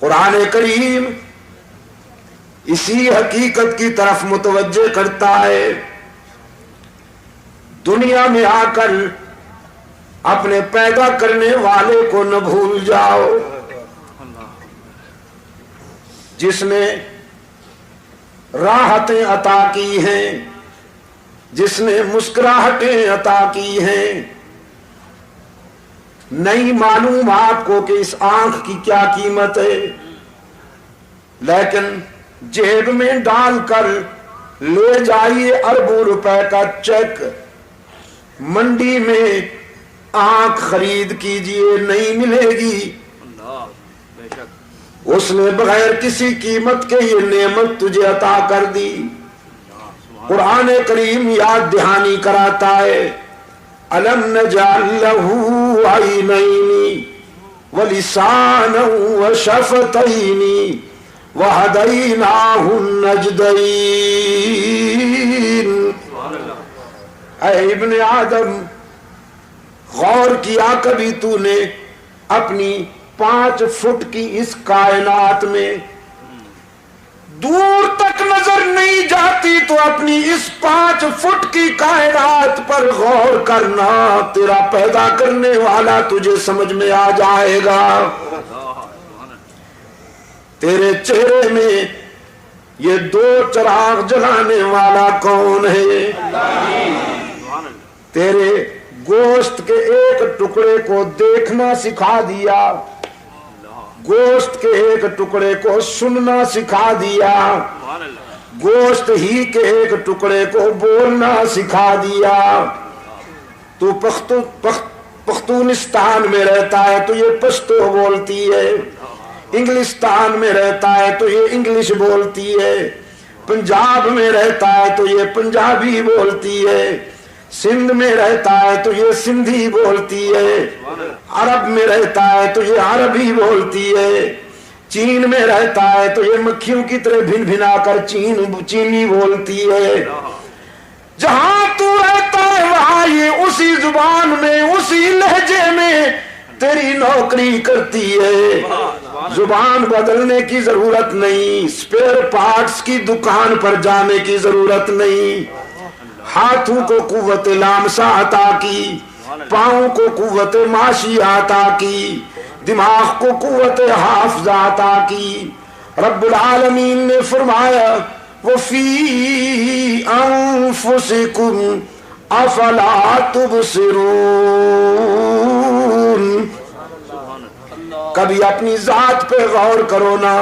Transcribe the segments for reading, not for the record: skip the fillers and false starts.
قرآن کریم اسی حقیقت کی طرف متوجہ کرتا ہے، دنیا میں آ کر اپنے پیدا کرنے والے کو نہ بھول جاؤ، جس نے راحتیں عطا کی ہیں، جس نے مسکراہٹیں عطا کی ہیں۔ نہیں معلوم آپ کو کہ اس آنکھ کی کیا قیمت ہے، لیکن جیب میں ڈال کر لے جائیے اربوں روپے کا چیک، منڈی میں آنکھ خرید کیجئے، نہیں ملے گی۔ اس نے بغیر کسی قیمت کے یہ نعمت تجھے عطا کر دی۔ قرآن کریم یاد دہانی کراتا ہے، أَلَمْ نَجْعَلْ لَهُ عَيْنَيْنِ وَلِسَانًا وَشَفَتَيْنِ وَهَدَيْنَاهُ النَّجْدَيْنِ۔ اے ابن آدم، غور کیا کبھی تو نے اپنی 5 فٹ کی اس کائنات میں دور تک نظر نہیں جاتی تو اپنی اس 5 فٹ کی کائنات پر غور کرنا، تیرا پیدا کرنے والا تجھے سمجھ میں آ جائے گا۔ تیرے چہرے میں یہ 2 چراغ جلانے والا کون ہے؟ تیرے گوشت کے ایک ٹکڑے کو دیکھنا سکھا دیا، گوشت کے ایک ٹکڑے کو سننا سکھا دیا، گوشت ہی کے ایک ٹکڑے کو بولنا سکھا دیا۔ تو پختونستان میں رہتا ہے تو یہ پشتو بولتی ہے، انگلستان میں رہتا ہے تو یہ انگلش بولتی ہے، پنجاب میں رہتا ہے تو یہ پنجابی بولتی ہے، سندھ میں رہتا ہے تو یہ سندھی بولتی ہے، عرب میں رہتا ہے تو یہ عربی بولتی ہے، چین میں رہتا ہے تو یہ مکھیوں کی طرح بھن بھنا کر چینی بولتی ہے۔ جہاں تو رہتا ہے وہاں یہ اسی زبان میں، اسی لہجے میں تیری نوکری کرتی ہے۔ زبان بدلنے کی ضرورت نہیں، اسپیئر پارٹس کی دکان پر جانے کی ضرورت نہیں۔ ہاتھوں کو قوت لامسہ عطا کی، پاؤں کو قوت ماشی عطا کی، دماغ کو قوت حافظہ عطا کی۔ رب العالمین نے فرمایا وَفِي أَنفُسِكُمْ أَفَلَا تُبْصِرُونَ۔ کبھی اپنی ذات پہ غور کرو نا،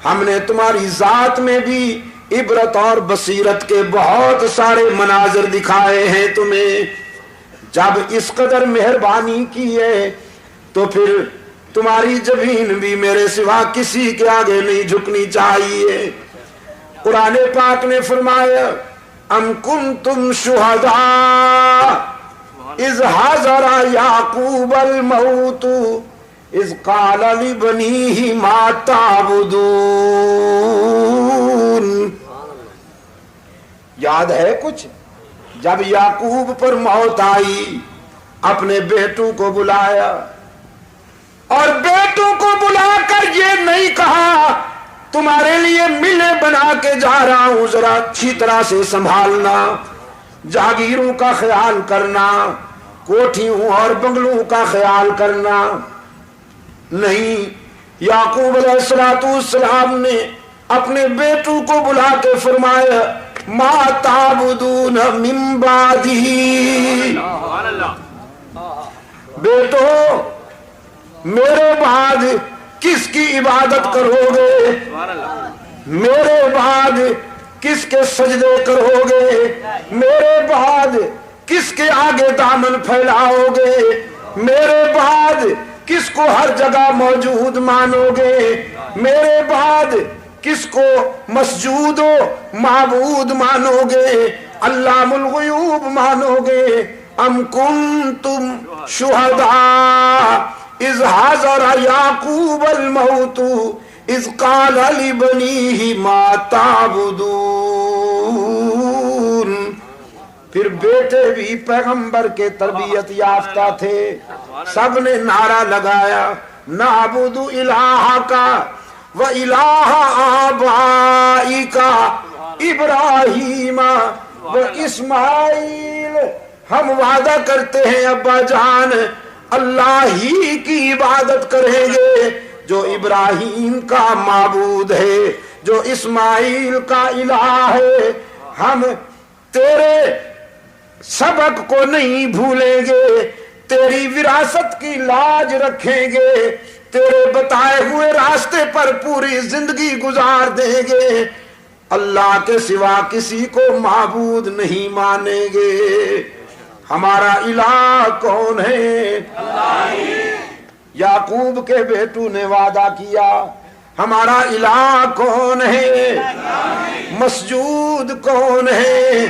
ہم نے تمہاری ذات میں بھی عبرت اور بصیرت کے بہت سارے مناظر دکھائے ہیں تمہیں۔ جب اس قدر مہربانی کی ہے تو پھر تمہاری جبین بھی میرے سوا کسی کے آگے نہیں جھکنی چاہیے۔ قرآن پاک نے فرمایا ام کنتم شہداء اذ حضر یعقوب الموت اذ قال لبنیہ ما تعبدون۔ یاد ہے کچھ؟ جب یعقوب پر موت آئی، اپنے بیٹوں کو بلایا اور بیٹوں کو بلا کر یہ نہیں کہا تمہارے لیے ملیں بنا کے جا رہا ہوں، ذرا اچھی طرح سے سنبھالنا، جاگیروں کا خیال کرنا، کوٹھیوں اور بنگلوں کا خیال کرنا۔ نہیں، یعقوب علیہ السلام نے اپنے بیٹوں کو بلا کے فرمایا ما تعبدون من بعدی، بیٹو میرے بعد کس کی عبادت کرو گے، میرے بعد کس کے سجدے کرو گے، میرے بعد کس کے آگے دامن پھیلاؤ گے، میرے بعد کس کو ہر جگہ موجود مانو گے، میرے بعد کس کو مسجود و معبود مانو گے، علام الغیوب مانو گے۔ ام کنتم شہداء اذ حضر یعقوب الموت اذ قال لبنیہ ما تعبدون۔ پھر بیٹے بھی پیغمبر کے تربیت یافتہ تھے، سب نے نعرہ لگایا نعبد الہا کا، و الہ آبائکا ابراہیم و اسماعیل، ہم وعدہ کرتے ہیں ابا جان اللہ ہی کی عبادت کریں گے جو ابراہیم کا معبود ہے، جو اسماعیل کا الہ ہے۔ ہم تیرے سبق کو نہیں بھولیں گے، تیری وراثت کی لاج رکھیں گے، تیرے بتائے ہوئے راستے پر پوری زندگی گزار دیں گے، اللہ کے سوا کسی کو معبود نہیں مانیں گے۔ ہمارا الہ کون ہے؟ یعقوب کے بیٹوں نے وعدہ کیا ہمارا الہ کون ہے؟ مسجود کون ہے؟